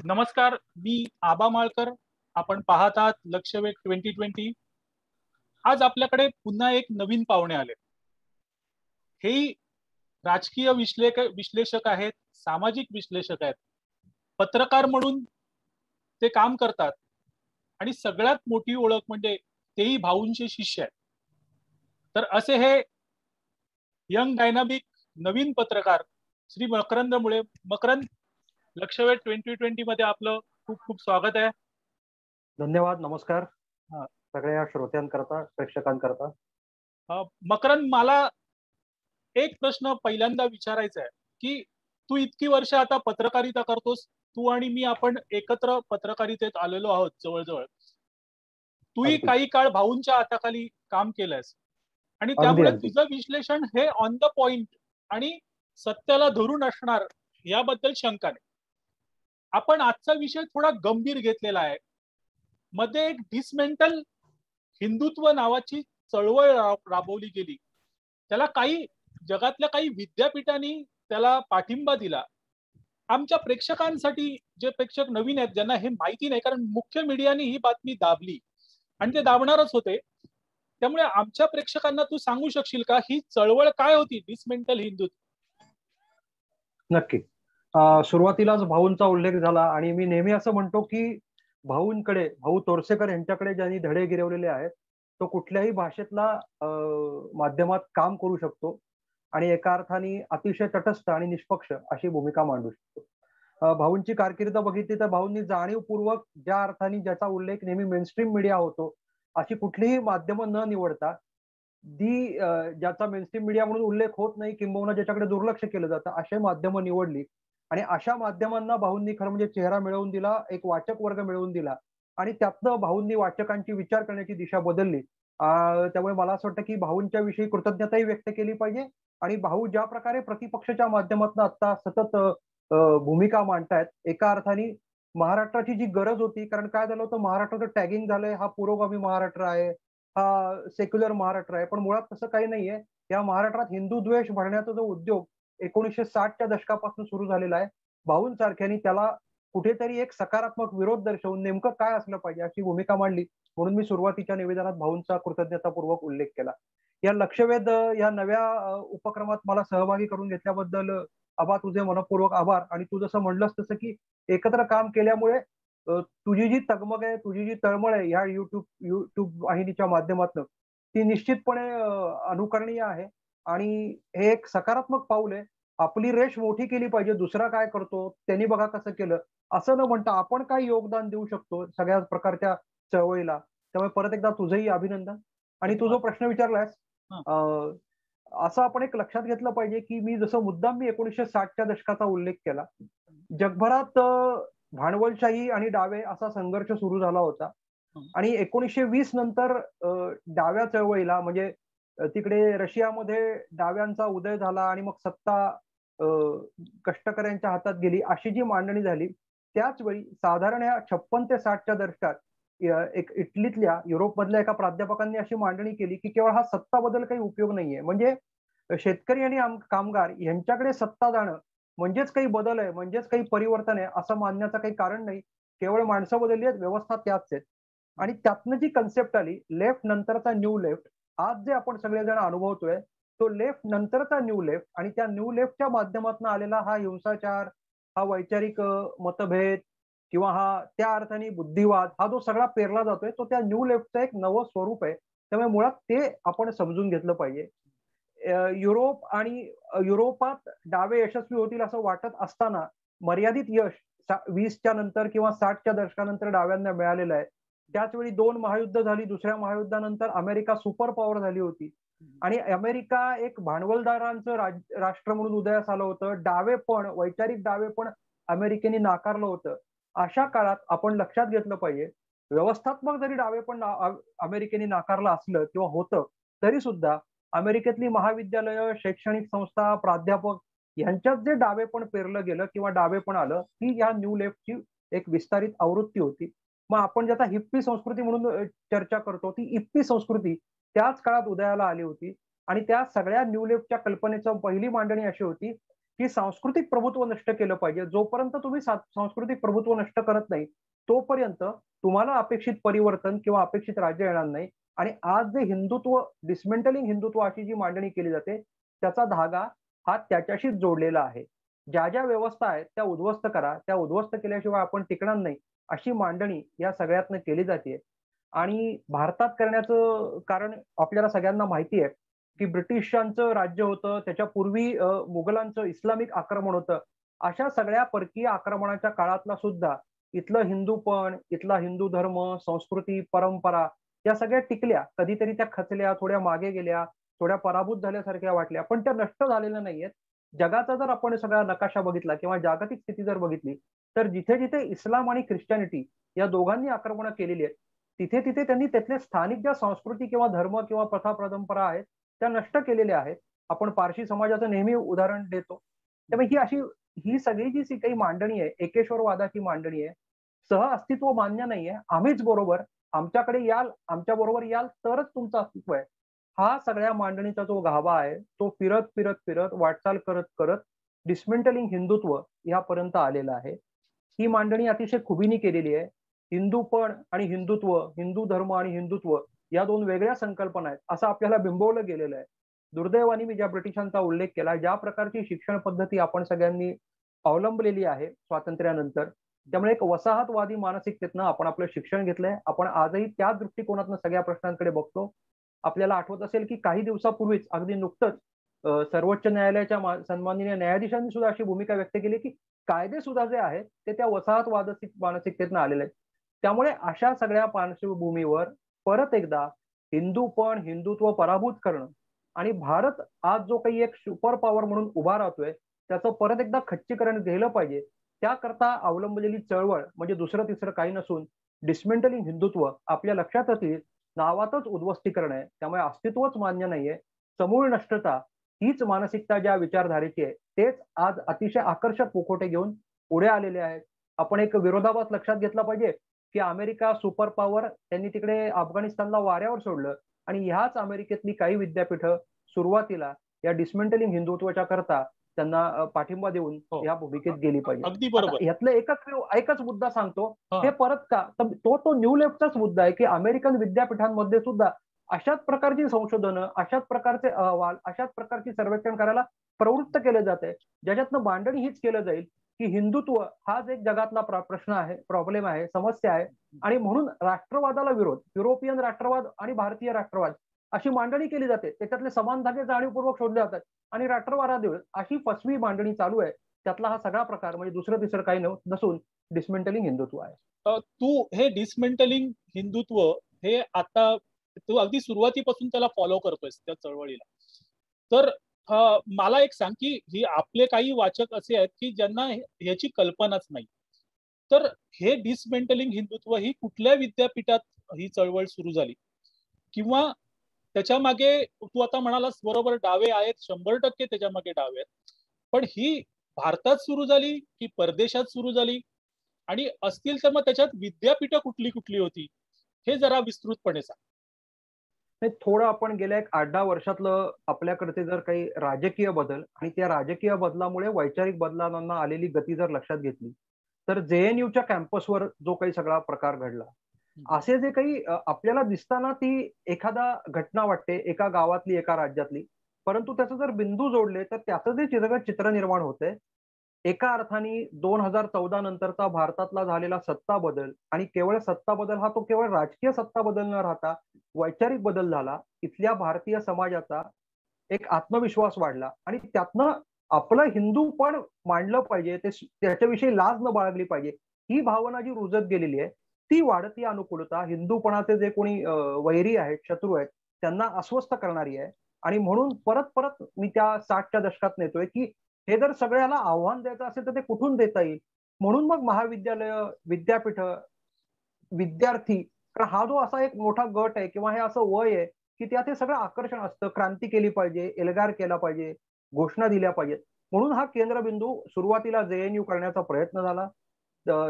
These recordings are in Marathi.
नमस्कार, मी आबा माळकर. आपण पाहत आहात लक्षवेध 2020. आज आपल्याकडे पुन्हा एक नवीन पाहुणे आले. हेही राजकीय विश्लेषक आहेत, सामाजिक विश्लेषक आहेत, पत्रकार म्हणून ते काम करतात आणि सगळ्यात मोठी ओळख म्हणजे तेही भाऊंचे शिष्य आहेत. तर असे हे यंग डायनामिक नवीन पत्रकार श्री मकरंद मुळे. मकरंद, लक्षवेध 2020 मध्ये आपलं खूप खूप स्वागत आहे. धन्यवाद. नमस्कार हा. सगळ्या श्रोत्यांकरता, प्रेक्षकांकरता. मकरंद, मला एक प्रश्न पहिल्यांदा विचारायचा आहे की तू इतकी वर्ष आता पत्रकारिता करतोस. तू आणि मी आपण एकत्र पत्रकारितेत आलेलो आहोत जवळजवळ. तूही अगदी काही काळ भाऊंच्या हाताखाली काम केलंयस आणि अगदी त्यामुळे अगदी तुझं विश्लेषण हे ऑन द पॉइंट आणि सत्याला धरून असणार याबद्दल शंका नाही. आपण आजचा विषय थोडा गंभीर घेतलेला आहे. मध्ये एक डिसमेंटल हिंदुत्व नावाची चळवळ राबवली गेली. त्याला काही जगातल्या काही विद्यापीठांनी त्याला पाठिंबा दिला. आमच्या प्रेक्षकांसाठी, जे प्रेक्षक नवीन आहेत ज्यांना हे माहिती नाही, कारण मुख्य मीडियाने ही बातमी दाबली आणि ते दाबणारच होते, त्यामुळे आमच्या प्रेक्षकांना तू सांगू शकशील का ही चळवळ काय होती डिसमेंटल हिंदुत्व? नक्की. सुरुवातीलाच भाऊंचा उल्लेख झाला आणि मी नेहमी असं म्हणतो की भाऊंकडे, भाऊ तोरसेकर यांच्याकडे ज्यांनी धडे गिरवलेले आहेत, तो कुठल्याही भाषेतला माध्यमात काम करू शकतो आणि एका अर्थाने अतिशय तटस्थ आणि निष्पक्ष अशी भूमिका मांडू शकतो. भाऊंची कारकीर्द बघितली तर भाऊंनी जाणीवपूर्वक ज्या अर्थाने ज्याचा उल्लेख नेहमी मेनस्ट्रीम मीडिया होतो, अशी कुठलीही माध्यमं न निवडता ज्याचा मेनस्ट्रीम मीडिया म्हणून उल्लेख होत नाही, किंबहुना ज्याच्याकडे दुर्लक्ष केलं जातं, अशी माध्यमं निवडली आणि अशा माध्यमांना भाऊंनी खरं म्हणजे चेहरा मिळवून दिला, एक वाचक वर्ग मिळवून दिला आणि त्यातनं भाऊंनी वाचकांची विचार करण्याची दिशा बदलली. त्यामुळे मला असं वाटतं की भाऊंच्या विषयी कृतज्ञताही व्यक्त केली पाहिजे आणि भाऊ ज्या प्रकारे प्रतिपक्षाच्या माध्यमातून आता सतत भूमिका मांडतायत, एका अर्थाने महाराष्ट्राची जी गरज होती, कारण काय झालं होतं, महाराष्ट्राचं टॅगिंग झालंय, हा पुरोगामी महाराष्ट्र आहे, हा सेक्युलर महाराष्ट्र आहे, पण मुळात तसं काही नाहीये. या महाराष्ट्रात हिंदू द्वेष भरण्याचा जो उद्योग 1960च्या दशकापासून सुरू झालेला आहे, भाऊंसारख्यांनी त्याला कुठेतरी एक सकारात्मक विरोध दर्शवून नेमकं काय असलं पाहिजे अशी भूमिका मांडली. म्हणून मी सुरुवातीच्या निवेदनात भाऊंचा कृतज्ञतापूर्वक उल्लेख केला. या लक्षवेध या नव्या उपक्रमात मला सहभागी करून घेतल्याबद्दल आबा, तुझे मनपूर्वक आभार. आणि तू जसं म्हणलंस तसं की एकत्र काम केल्यामुळे तुझी जी तगमग आहे, तुझी जी तळमळ आहे या युट्यूब वाहिनीच्या माध्यमातून, ती निश्चितपणे अनुकरणीय आहे आणि हे एक सकारात्मक पाऊल आहे. आपली रेष मोठी केली पाहिजे, दुसरा काय करतो त्यांनी बघा कसं केलं असं न म्हणता आपण काय योगदान देऊ शकतो सगळ्या प्रकारच्या चळवळीला. त्यामुळे परत एकदा तुझंही अभिनंदन. आणि तू जो प्रश्न विचारलास, असं आपण एक लक्षात घेतलं पाहिजे की मी जसं मुद्दाम 1960च्या दशकाचा उल्लेख केला, जगभरात भांडवलशाही आणि डावे असा संघर्ष सुरू झाला होता आणि 1920 नंतर डाव्या चळवळीला, म्हणजे तिकडे रशियामध्ये डाव्यांचा उदय झाला आणि मग सत्ता कष्टकऱ्यांच्या हातात गेली अशी जी मांडणी झाली, त्याच वेळी साधारण या 56 ते 60च्या दशकात एक इटलीतल्या, युरोपमधल्या एका प्राध्यापकांनी अशी मांडणी केली की केवळ हा सत्ता बदल काही उपयोग नाहीये, म्हणजे शेतकरी आणि कामगार यांच्याकडे सत्ता जाणं म्हणजेच काही बदल आहे, म्हणजेच काही परिवर्तन आहे असं मानण्याचं काही कारण नाही. केवळ माणसं बदलली आहेत, व्यवस्था त्याच आहेत. आणि त्यातनं जी कन्सेप्ट आली लेफ्ट नंतरचा न्यू लेफ्ट, आज जे आपण सगळेजण अनुभवतोय तो लेफ्ट नंतरचा न्यू लेफ्ट, आणि त्या न्यू लेफ्टच्या माध्यमातून आलेला हा हिंसाचार, हा वैचारिक मतभेद किंवा हा त्या अर्थाने बुद्धिवाद, हा जो सगळा पेरला जातोय तो त्या न्यू लेफ्टचं एक नवं स्वरूप आहे. त्यामुळे मुळात ते आपण समजून घेतलं पाहिजे. युरोपात डावे यशस्वी होतील असं वाटत असताना मर्यादित यश 20च्या नंतर किंवा 60च्या दशकानंतर डाव्यांना मिळालेलं आहे. त्याच वेळी 2 महायुद्ध झाली, दुसऱ्या महायुद्धानंतर अमेरिका सुपर पॉवर झाली होती आणि अमेरिका एक भांडवलदारांचं राष्ट्र म्हणून उदयास आलं होतं. डावे पण, वैचारिक डावे पण अमेरिकेने नाकारलं होतं. अशा काळात आपण लक्षात घेतलं पाहिजे, व्यवस्थात्मक जरी डावे पण अमेरिकेने नाकारलं असलं किंवा होतं, तरी सुद्धा अमेरिकेतली महाविद्यालय, शैक्षणिक संस्था, प्राध्यापक यांच्यात जे डावे पण पेरलं गेलं किंवा डावे पण आलं, ती या न्यू लेफ्टची एक विस्तारित आवृत्ती होती. मग आपण ज्याचा हिप्पी संस्कृती म्हणून चर्चा करतो, ती इप्पी संस्कृती त्याच काळात उदयाला आली होती आणि त्या सगळ्या न्यू लेफ्टच्या कल्पनेचं पहिली मांडणी अशी होती की सांस्कृतिक प्रभुत्व नष्ट केलं पाहिजे. जोपर्यंत तुम्ही सांस्कृतिक प्रभुत्व नष्ट करत नाही तोपर्यंत तुम्हाला अपेक्षित परिवर्तन किंवा अपेक्षित राज्य येणार नाही. आणि आज जे हिंदुत्व, डिसमेंटलिंग हिंदुत्व अशी जी मांडणी केली जाते त्याचा धागा हा त्याच्याशीच जोडलेला आहे. ज्या ज्या व्यवस्था आहेत त्या उद्ध्वस्त करा, त्या उद्ध्वस्त केल्याशिवाय आपण टिकणार नाही अशी मांडणी या सगळ्यातनं केली जाते. आणि भारतात करण्याचं कारण आपल्याला सगळ्यांना माहिती आहे की ब्रिटिशांचं राज्य होतं, त्याच्यापूर्वी मुघलांचं इस्लामिक आक्रमण होतं. अशा सगळ्या परकीय आक्रमणाच्या काळातला सुद्धा इथलं हिंदूपण, इथला हिंदू धर्म, संस्कृती, परंपरा या सगळ्या टिकल्या. कधीतरी त्या खचल्या, थोड्या मागे गेल्या, थोड्या पराभूत झाल्यासारख्या वाटल्या, पण त्या नष्ट झालेल्या नाहीयेत. जगाचा जर आपण सगळा नकाशा बघितला किंवा जागतिक स्थिती जर बघितली तर जिथे जिथे इस्लाम आणि ख्रिश्चॅनिटी या दोघांनी आक्रमणं केलेली आहेत तिथे तिथे त्यांनी त्यातले स्थानिक ज्या संस्कृती किंवा धर्म किंवा प्रथा परंपरा आहेत त्या नष्ट केलेल्या आहेत. आपण पारशी समाजाचं नेहमी उदाहरण देतो. त्यामुळे ही सगळी जी काही मांडणी आहे, एकेश्वरवादाची मांडणी आहे, सह अस्तित्व मान्य नाहीये, आम्हीच बरोबर, आमच्याकडे याल, आमच्या बरोबर याल तरच तुमचं अस्तित्व आहे, हा सगळ्या मांडणीचा जो गाभा आहे तो फिरत फिरत फिरत वाटचाल करत करत डिसमेंटलिंग हिंदुत्व यापर्यंत आलेलं आहे. ही मांडणी अतिशय खुबीने केलेली आहे. हिंदूपण आणि हिंदुत्व, हिंदू धर्म आणि हिंदुत्व या दोन वेगळ्या संकल्पना आहेत असं आपल्याला बिंबवलं गेलेलं आहे. दुर्दैवाने मी ज्या ब्रिटिशांचा उल्लेख केला, ज्या प्रकारची शिक्षण पद्धती आपण सगळ्यांनी अवलंबलेली आहे स्वातंत्र्यानंतर, त्यामुळे एक वसाहतवादी मानसिकतेतनं आपण आपलं शिक्षण घेतलंय. आपण आजही त्याच दृष्टिकोनातनं सगळ्या प्रश्नांकडे बघतो. आपल्याला आठवत असेल की काही दिवसापूर्वीच अगदी नुकतंच सर्वोच्च न्यायालयाच्या सन्माननीय न्यायाधीशांनी सुद्धा अशी भूमिका व्यक्त केली की कायदे सुद्धा जे आहेत ते त्या वसाहतवाद मानसिकतेतनं आलेले आहेत. त्यामुळे अशा सगळ्या पार्श्वभूमीवर परत एकदा हिंदूपण, हिंदुत्व पराभूत करणं आणि भारत आज जो काही एक सुपर पॉवर म्हणून उभा राहतोय त्याचं परत एकदा खच्चीकरण केलं पाहिजे. त्याकरता अवलंबलेली चळवळ म्हणजे दुसरं तिसरं काही नसून डिसमेंटलिंग हिंदुत्व आपल्या लक्षातच येईल, नावातच उद्ध्वस्तीकरण आहे. त्यामुळे अस्तित्वच मान्य नाहीये, समूळ नष्टता हीच मानसिकता ज्या विचारधारेची आहे तेच आज अतिशय आकर्षक मुखोटे घेऊन पुढे आलेले आहेत. आपण एक विरोधाभास लक्षात घेतला पाहिजे की अमेरिका सुपर पॉवर त्यांनी तिकडे अफगाणिस्तानला वाऱ्यावर सोडलं आणि ह्याच अमेरिकेतली काही विद्यापीठं सुरुवातीला या डिसमेंटलिंग हिंदुत्वाच्या करता त्यांना पाठिंबा देऊन या भूमिकेत गेली पाहिजे. अगदी बरोबर. यातलं एकच मुद्दा सांगतो, हे परत का तो न्यू लेफ्टचाच मुद्दा आहे की अमेरिकन विद्यापीठांमध्ये सुद्धा अशाच प्रकारची संशोधनं, अशाच प्रकारचे अहवाल, अशाच प्रकारची सर्वेक्षण करायला प्रवृत्त केले जाते, ज्याच्यातनं मांडणी हीच केलं जाईल की हिंदुत्व हाच एक जगातला प्रश्न आहे, प्रॉब्लेम आहे, समस्या आहे आणि म्हणून राष्ट्रवादाला विरोध, युरोपियन राष्ट्रवाद आणि भारतीय राष्ट्रवाद अशी मांडणी केली जाते. त्याच्यातले समान धागे जाणीवपूर्वक शोधले जातात आणि राष्ट्रवादावर अशी फसवी मांडणी चालू आहे. त्यातला हा सगळा प्रकार म्हणजे दुसरं तिसरं काही नसून डिसमेंटलिंग हिंदुत्व आहे. तू हे डिसमेंटलिंग हिंदुत्व हे आता तू अगदी सुरुवातीपासून त्याला फॉलो करतोयस त्या चळवळीला, तर मला एक सांग की ही आपले काही वाचक असे आहेत की ज्यांना ह्याची कल्पनाच नाही, तर हे डिसमेंटलिंग हिंदुत्व ही कुठल्या विद्यापीठात ही चळवळ सुरू झाली किंवा त्याच्या मागे तू आता म्हणालास बरोबर डावे आहेत, 100% त्याच्या मागे डावे आहेत, पण ही भारतात सुरू झाली की परदेशात सुरू झाली आणि असतील तर मग त्याच्यात विद्यापीठ कुठली कुठली होती हे जरा विस्तृतपणे सांग. थोडं आपण गेल्या एक 8-10 वर्षातलं आपल्याकडचे जर काही राजकीय बदल आणि त्या राजकीय बदलामुळे वैचारिक बदलांना आलेली गती जर लक्षात घेतली तर जेएनयूच्या कॅम्पसवर जो काही सगळा प्रकार घडला, असे जे काही आपल्याला दिसताना ती एखादा घटना वाटते एका गावातली, एका राज्यातली, परंतु त्याचं जर बिंदू जोडले तर त्याचं जे चित्र निर्माण होते एका अर्थाने 2014 नंतरचा भारतातला झालेला सत्ता बदल आणि केवळ सत्ता बदल हा तो केवळ राजकीय सत्ता बदल न राहता वैचारिक बदल झाला. इथल्या भारतीय समाजाचा एक आत्मविश्वास वाढला आणि त्यातनं आपलं हिंदू पण मांडलं पाहिजे, त्याच्याविषयी लाज न बाळगली पाहिजे, ही भावना जी रुजत गेलेली आहे ती वाढती अनुकूलता हिंदूपणाचे जे कोणी वैरी आहेत, शत्रू आहेत, त्यांना अस्वस्थ करणारी आहे. आणि म्हणून परत परत मी त्या 60च्या दशकात नेतोय की हे जर सगळ्याला आव्हान द्यायचं असेल तर ते कुठून देता येईल. म्हणून मग महाविद्यालय, विद्यापीठ, विद्यार्थी, कारण हा जो असा एक मोठा गट आहे किंवा हे असं वय आहे की त्यात हे सगळं आकर्षण असतं. क्रांती केली पाहिजे, एल्गार केला पाहिजे, घोषणा दिल्या पाहिजेत, म्हणून हा केंद्रबिंदू सुरुवातीला जेएनयू करण्याचा प्रयत्न झाला.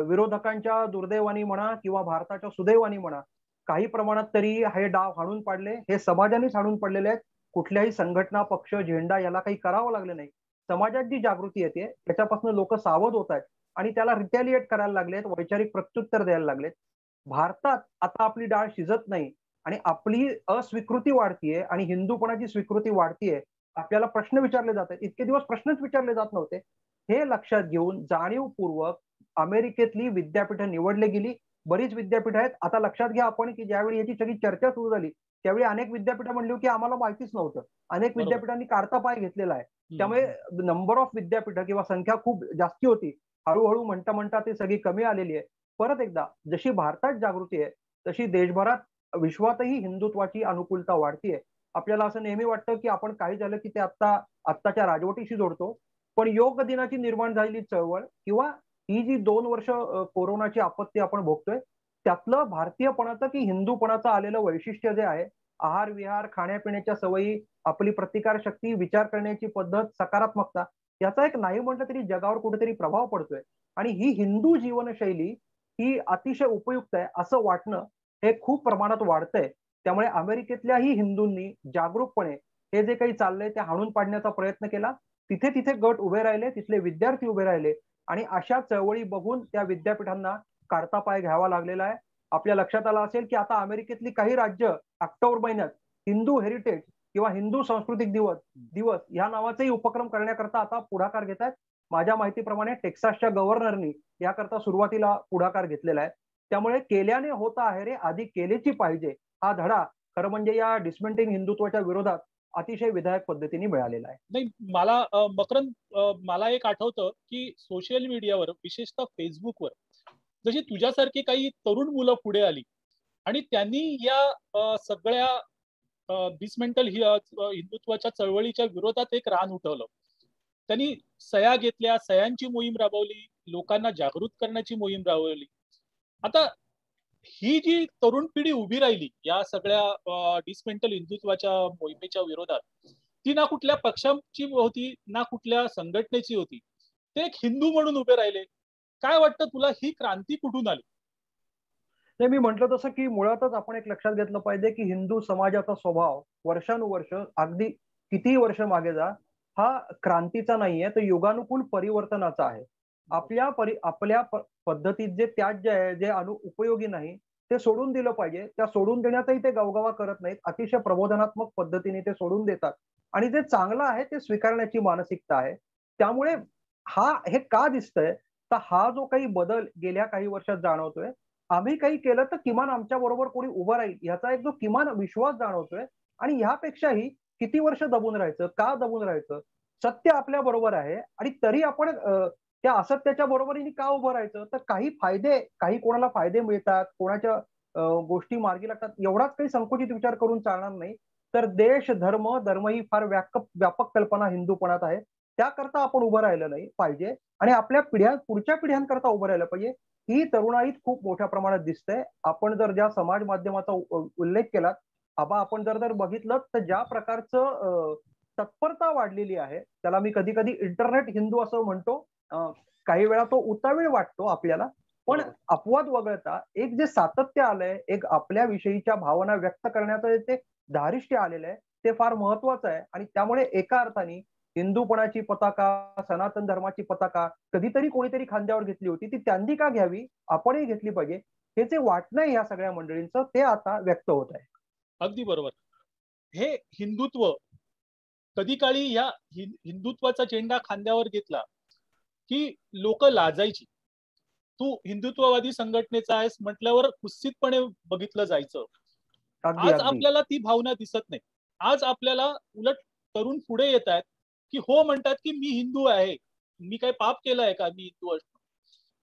विरोधकांच्या दुर्दैवानी म्हणा किंवा भारताच्या सुदैवानी म्हणा काही प्रमाणात तरी हे डाव हाणून पाडले, हे समाजानेच हाणून पडलेले आहेत. कुठल्याही संघटना, पक्ष, झेंडा याला काही करावं लागलं नाही. समाजात जी जागृती येते त्याच्यापासून लोक सावध होत आहेत आणि त्याला रिटॅलिएट करायला लागलेत, वैचारिक प्रत्युत्तर द्यायला लागलेत. भारतात आता आपली डाळ शिजत नाही आणि आपली अस्वीकृती वाढतीये आणि हिंदूपणाची स्वीकृती वाढतीये. आपल्याला प्रश्न विचारले जात आहेत, इतके दिवस प्रश्नच विचारले जात नव्हते. हे लक्षात घेऊन जाणीवपूर्वक अमेरिकेतली विद्यापीठं निवडली गेली. बरीच विद्यापीठ आहेत. आता लक्षात घ्या आपण की ज्यावेळी याची सगळी चर्चा सुरू झाली त्यावेळी अनेक विद्यापीठं म्हणली की आम्हाला माहितीच नव्हतं. अनेक विद्यापीठांनी काढता पाय घेतलेला आहे. त्यामुळे नंबर ऑफ विद्यापीठं किंवा संख्या खूप जास्ती होती. हळूहळू म्हणता म्हणता ती सगळी कमी आलेली आहे. परत एकदा जशी भारतात जागृती आहे तशी देशभरात विश्वातही हिंदुत्वाची अनुकूलता वाढतीये. आपल्याला असं नेहमी वाटतं की आपण काही झालं की ते आत्ताच्या राजवटीशी जोडतो. पण योग दिनाची निर्माण झालेली चळवळ किंवा ही जी 2 वर्ष कोरोनाची आपत्ती आपण भोगतोय त्यातलं भारतीयपणाचं की हिंदूपणाचं आलेलं वैशिष्ट्य जे आहे, आहार विहार, खाण्यापिण्याच्या सवयी, आपली प्रतिकार शक्ती, विचार करण्याची पद्धत, सकारात्मकता, याचा एक नाही म्हटलं तरी जगावर कुठेतरी प्रभाव पडतोय. आणि ही हिंदू जीवनशैली ही अतिशय उपयुक्त आहे असं वाटणं हे खूप प्रमाणात वाढतंय. त्यामुळे अमेरिकेतल्याही हिंदूंनी जागरूकपणे हे जे काही चाललंय ते हाणून पाडण्याचा प्रयत्न केला. तिथे तिथे गट उभे राहिले, तिथले विद्यार्थी उभे राहिले आणि अशा चळवळी बघून त्या विद्यापीठांना काढता पाय घ्यावा लागलेला आहे. आपल्या लक्षात आलं असेल की आता अमेरिकेतली काही राज्य ऑक्टोबर महिन्यात हिंदू हेरिटेज किंवा हिंदू सांस्कृतिक दिवस या नावाचाही उपक्रम करण्याकरता आता पुढाकार घेत आहेत. माझ्या माहितीप्रमाणे टेक्सासच्या गव्हर्नरनी याकरता सुरुवातीला पुढाकार घेतलेला आहे. त्यामुळे केल्याने होत आहे रे, आधी केलेची पाहिजे हा धडा खरं म्हणजे या डिसमेंटिंग हिंदुत्वाच्या विरोधात अतिशय विधायक पद्धतीने मिळालेला आहे. नाही, मला मकरंद, मला एक आठवतं की सोशल मीडियावर विशेषतः फेसबुकवर जशी तुझ्यासारखी काही तरुण मुलं पुढे आली आणि त्यांनी या सगळ्या डिसमेंटल हिंदुत्वाच्या चळवळीच्या विरोधात एक रान उठवलं. त्यांनी सह्या घेतल्या, सह्यांची मोहीम राबवली, लोकांना जागृत करण्याची मोहीम राबवली. आता ही जी तरुण पिढी उभी राहिली या सगळ्या डिसमेंटल हिंदुत्वाच्या मोहिमेच्या विरोधात, ती ना कुठल्या पक्षाची होती ना कुठल्या संघटनेची होती. ते एक हिंदू म्हणून उभे राहिले. काय वाटतं तुला, ही क्रांती कुठून आली? नाही, मी म्हटलं तसं की मुळातच आपण एक लक्षात घेतलं पाहिजे की हिंदू समाजाचा स्वभाव वर्षानुवर्ष, अगदी कितीही वर्ष मागे जा, हा क्रांतीचा नाहीये, तर युगानुकूल परिवर्तनाचा आहे. आपल्या पद्धतीत जे त्याज्य आहे, जे उपयोगी नाही ते सोडून दिलं पाहिजे. त्या सोडून देण्यातही ते गवगवा करत नाहीत. अतिशय प्रबोधनात्मक पद्धतीने ते सोडून देतात आणि जे चांगलं आहे ते स्वीकारण्याची मानसिकता आहे. त्यामुळे हे का दिसतंय, तर हा जो काही बदल गेल्या काही वर्षात जाणवतोय, आम्ही काही केलं तर किमान आमच्या बरोबर कोणी उभं राहील याचा एक जो किमान विश्वास जाणवतोय. आणि ह्यापेक्षाही किती वर्ष दबून राहायचं, का दबून राहायचं, सत्य आपल्या बरोबर आहे आणि तरी आपण त्या असत्याच्या बरोबरीने का उभं राहायचं. तर काही कोणाला फायदे मिळतात, कोणाच्या गोष्टी मार्गी लागतात एवढाच काही संकुचित विचार करून चालणार नाही. तर देश धर्म ही फार व्यापक कल्पना हिंदूपणात आहे. त्याकरता आपण उभं राहिलं नाही पाहिजे आणि आपल्या पुढच्या पिढ्यांकरता उभं राहिलं पाहिजे. ही तरुणाईत खूप मोठ्या प्रमाणात दिसतंय. आपण जर ज्या समाज माध्यमाचा उल्लेख केला, आपण जर बघितलं तर ज्या प्रकारचं तत्परता वाढलेली आहे त्याला मी कधी कधी इंटरनेट हिंदू असं म्हणतो. काही वेळा तो उतावीळ वाटतो आपल्याला, पण अपवाद वगळता एक जे सातत्य आलंय, एक आपल्या विषयीच्या भावना व्यक्त करण्याचं ते धारिष्ट्य आलेलं आहे ते फार महत्वाचं आहे. आणि त्यामुळे एका अर्थाने हिंदूपणाची पताका, सनातन धर्माची पताका कधीतरी कोणीतरी खांद्यावर घेतली होती, ती त्यांनी का घ्यावी, आपणही घेतली पाहिजे. हे जे वाटणं या सगळ्या मंडळींचं ते आता व्यक्त होत आहे. अगदी बरोबर. हे हिंदुत्व कधी काळी या हिंदुत्वाचा झेंडा खांद्यावर घेतला की लोक लाजायची. तू हिंदुत्ववादी संघटनेचा आहेस म्हटल्यावर कुत्सितपणे बघितलं जायचं. आज आपल्याला ती भावना दिसत नाही. आज आपल्याला उलट तरुण पुढे येत आहेत की हो म्हणतात की मी हिंदू आहे, मी काही पाप केलंय का, मी हिंदू असतो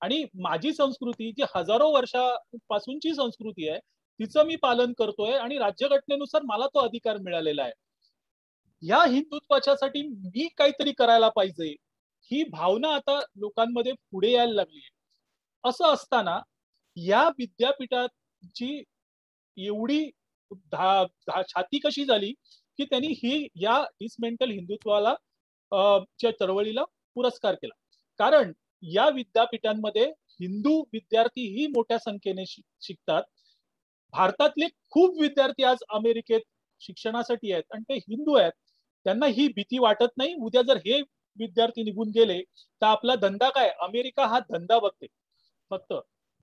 आणि माझी संस्कृती जी हजारो वर्षापासूनची संस्कृती आहे तिचं मी पालन करतोय आणि राज्यघटनेनुसार मला तो अधिकार मिळालेला आहे. या हिंदुत्वाच्यासाठी मी काहीतरी करायला पाहिजे, ही भावना आता लोकांमध्ये पुढे यायला लागली. असं असताना या विद्यापीठाची एवढी छाती कशी झाली की त्यांनी ही या डिसमेंटल हिंदुत्वाला च्या चळवळीला पुरस्कार केला. कारण या विद्यापीठांमध्ये हिंदू विद्यार्थी ही मोठ्या संख्येने शिकतात. भारतातले खूप विद्यार्थी आज अमेरिकेत शिक्षणासाठी आहेत आणि ते हिंदू आहेत. त्यांना ही भीती वाटत नाही, उद्या जर हे विद्यार्थी निघून गेले तर आपला धंदा काय, अमेरिका हा धंदा बघते फक्त,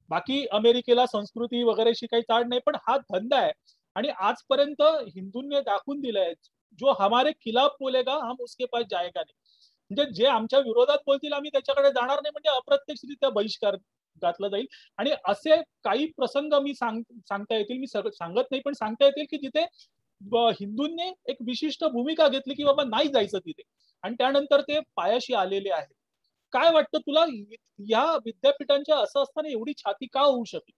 बाकी अमेरिकेला संस्कृती वगैरेशी काही ताड नाही, पण हा धंदा आहे. आणि आजपर्यंत हिंदूंनी दाखवून दिलंय, जो हमारे खिलाफ बोलेगा हम उसके पास जाएगा नहीं. म्हणजे जे आमच्या विरोधात बोलतील आम्ही त्याच्याकडे जाणार नाही, म्हणजे अप्रत्यक्षरित्या बहिष्कार घातला जाईल. आणि असे काही प्रसंग मी सांगता येतील, मी सांगत नाही पण सांगता येतील की जिथे हिंदूंनी एक विशिष्ट भूमिका घेतली की बाबा नाही जायचं तिथे, आणि त्यानंतर ते पायाशी आलेले आहेत. काय वाटतं तुला, या विद्यापीठांच्या असं असताना एवढी छाती का होऊ शकली?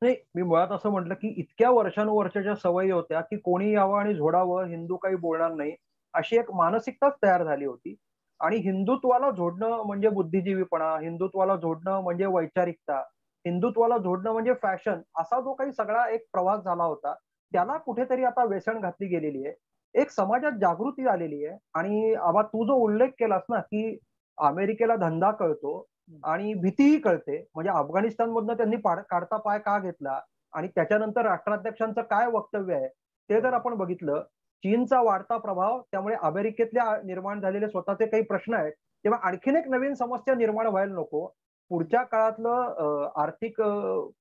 नाही, मी मुळात असं म्हटलं की इतक्या वर्षानुवर्षाच्या ज्या सवयी होत्या की कोणी यावं आणि झोडावं, हिंदू काही बोलणार नाही, अशी एक मानसिकताच तयार झाली होती. आणि हिंदुत्वाला जोडणं म्हणजे बुद्धिजीवीपणा, हिंदुत्वाला जोडणं म्हणजे वैचारिकता, हिंदुत्वाला जोडणं म्हणजे फॅशन, असा जो काही सगळा एक प्रवास झाला होता, त्याला कुठेतरी आता वेसण घातली गेलेली आहे. एक समाजात जागृती आलेली आहे. आणि आबा तू जो उल्लेख केलास ना की अमेरिकेला धंदा कळतो आणि भीतीही कळते, म्हणजे अफगाणिस्तानमधनं त्यांनी काढता पाय का घेतला आणि त्याच्यानंतर राष्ट्राध्यक्षांचं काय वक्तव्य आहे ते जर आपण बघितलं, चीनचा वाढता प्रभाव, त्यामुळे अमेरिकेतल्या निर्माण झालेले स्वतःचे काही प्रश्न आहेत, तेव्हा आणखीन एक नवीन समस्या निर्माण व्हायला नको. पुढच्या काळातलं आर्थिक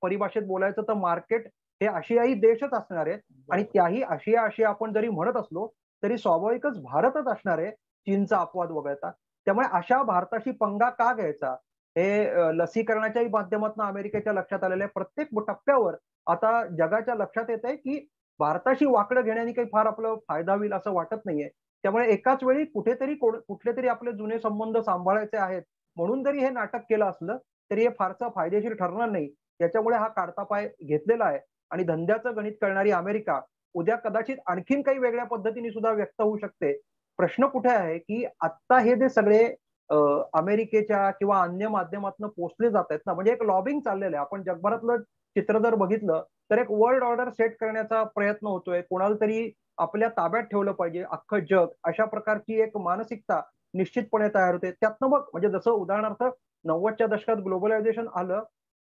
परिभाषेत बोलायचं तर मार्केट हे आशियाई देशच असणार आहेत. आणि त्याही आशिया आपण जरी म्हणत असलो तरी स्वाभाविकच भारतच असणार आहे, चीनचा अपवाद वगळता. त्यामुळे अशा भारताशी पंगा का घ्यायचा, हे लसीकरणाच्याही माध्यमातून अमेरिकेच्या लक्षात आलेलं आहे. प्रत्येक टप्प्यावर आता जगाच्या लक्षात येत आहे की भारताशी वाकडं घेण्याने काही फार आपलं फायदा होईल असं वाटत नाहीये. त्यामुळे एकाच वेळी कुठेतरी कुठले तरी आपले जुने संबंध सांभाळायचे आहेत म्हणून जरी हे नाटक केलं असलं तरी हे फारसं फायदेशीर ठरणार नाही. त्याच्यामुळे हा काढता पाय घेतलेला आहे. आणि धंद्याचं गणित करणारी अमेरिका उद्या कदाचित आणखीन काही वेगळ्या पद्धतीने सुद्धा व्यक्त होऊ शकते. प्रश्न कुठे आहे की आता हे जे सगळे अमेरिकेच्या किंवा अन्य माध्यमातून पोचले जात आहेत ना, म्हणजे एक लॉबिंग चाललेलं आहे. आपण जगभरातलं चित्र जर बघितलं तर एक वर्ल्ड ऑर्डर सेट करण्याचा प्रयत्न होतोय, कोणाला तरी आपल्या ताब्यात ठेवलं पाहिजे अख्खं जग, अशा प्रकारची एक मानसिकता निश्चितपणे तयार होते. त्यातनं मग म्हणजे जसं उदाहरणार्थ 90च्या दशकात ग्लोबलायझेशन आलं,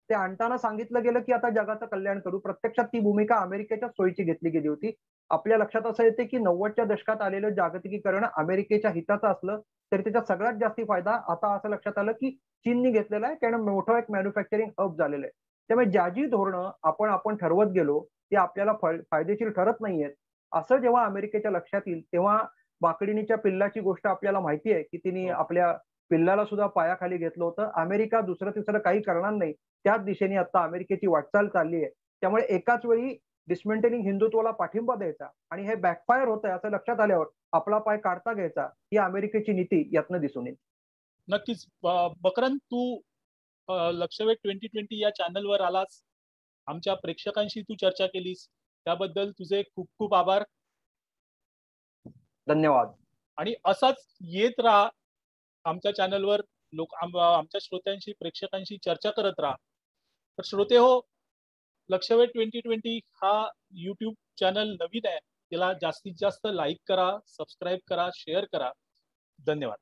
ते आणताना सांगितलं गेलं की आता जगाचं कल्याण करू. प्रत्यक्षात ती भूमिका अमेरिकेच्या सोयीची घेतली गेली होती. आपल्या लक्षात असं येते की 90च्या दशकात आलेलं जागतिकीकरण अमेरिकेच्या हिताचं असलं तरी त्याचा सगळ्यात जास्ती फायदा आता असं लक्षात आलं की चीननी घेतलेला आहे, त्यानं मोठं एक मॅन्युफॅक्चरिंग हब झालेलं आहे. त्यामुळे ज्या जी धोरणं आपण ठरवत गेलो ते आपल्याला फायदेशीर ठरत नाहीयेत, असं जेव्हा अमेरिकेच्या लक्षात येईल तेव्हा बाकडिणीच्या पिल्लाची गोष्ट आपल्याला माहिती आहे की तिने आपल्या पिल्लाला सुद्धा पायाखाली घेतलं होतं. अमेरिका दुसरं तिसरं काही करणार नाही, त्याच दिशेने आता अमेरिकेची वाटचाल चालली आहे. त्यामुळे एकाच वेळी डिस्मेंटलिंग हिंदुत्वाला पाठिंबा द्यायचा आणि हे बॅकफायर होत आहे असं लक्षात आल्यावर आपला पाय काढता घ्यायचा, ही अमेरिकेची नीती यातनं दिसून येईल. नक्कीच. मकरंद, तू लक्षवेध 2020 या चॅनलवर आलास, आमच्या प्रेक्षकांशी तू चर्चा केलीस, त्याबद्दल तुझे खूप खूप आभार. धन्यवाद. आणि असाच येत राहा आमच्या चॅनलवर, आमच्या श्रोत्यांशी प्रेक्षकांशी चर्चा करत राहा. तर श्रोते हो, लक्षवेध 2020 हा YouTube चॅनल नवीन आहे, त्याला जास्तीत जास्त लाईक करा, सबस्क्राईब करा, शेअर करा. धन्यवाद.